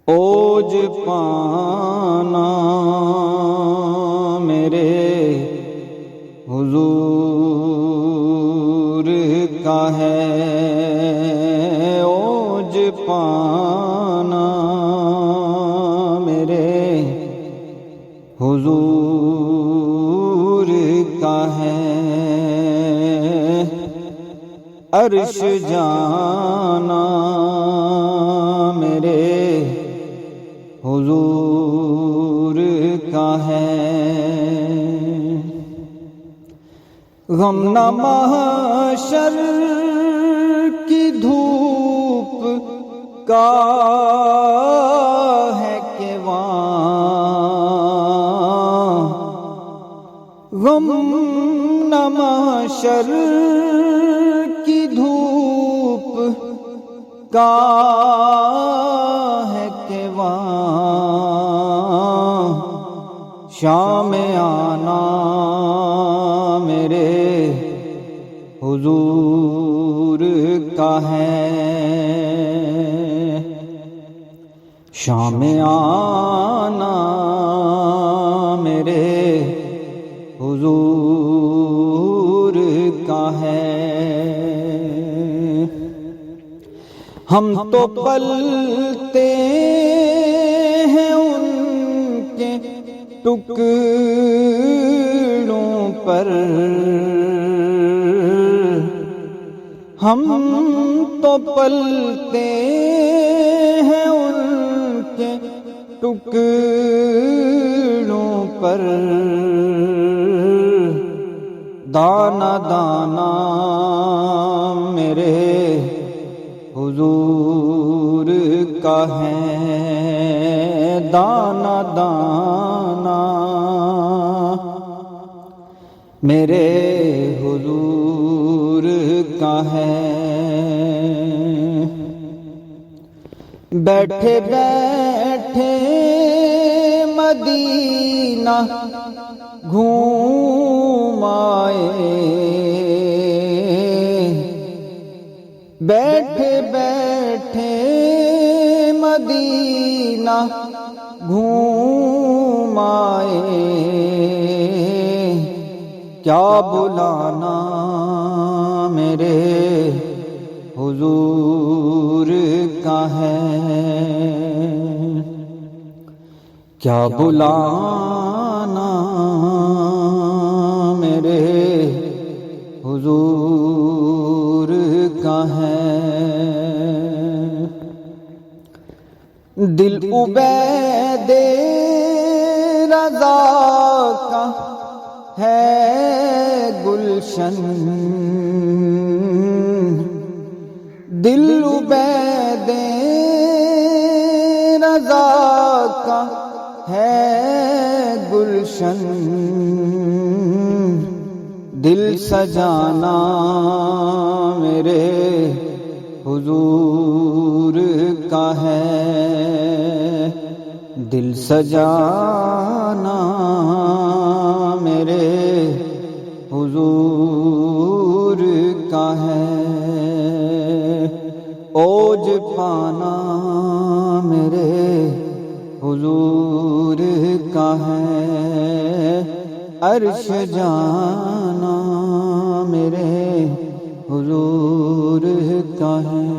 اوج پانا میرے حضور کا ہے، اوج پانا میرے حضور کا ہے، عرش جانا میرے حضور کا ہے، غم نہ محشر کی دھوپ کا ہے کہ وہاں، غم نہ محشر کی دھوپ کا ہے کہ وہاں، شام آنا میرے حضور کا ہے، شام آنا میرے حضور کا ہے، ہم تو پلتے ہیں ان کے ٹکڑوں پر، ہم تو پلتے ہیں ان کے ٹکڑوں پر، دانا دانا میرے حضور کا ہے، دانا دانا میرے حضور کا ہے، بیٹھے بیٹھے مدینہ گھوم آئے، بیٹھے بیٹھے مدینہ گھوم آئے، کیا بلانا میرے حضور کا ہے، کیا بلانا میرے حضور کا ہے، دل عبید رضا کا ہے گلشن، دل عبید رضا کا ہے گلشن، دل سجانا میرے حضور کا ہے، دل سجانا میرے حضور کا ہے، اوج پانا میرے حضور کا ہے، عرش جانا میرے حضور کا ہے۔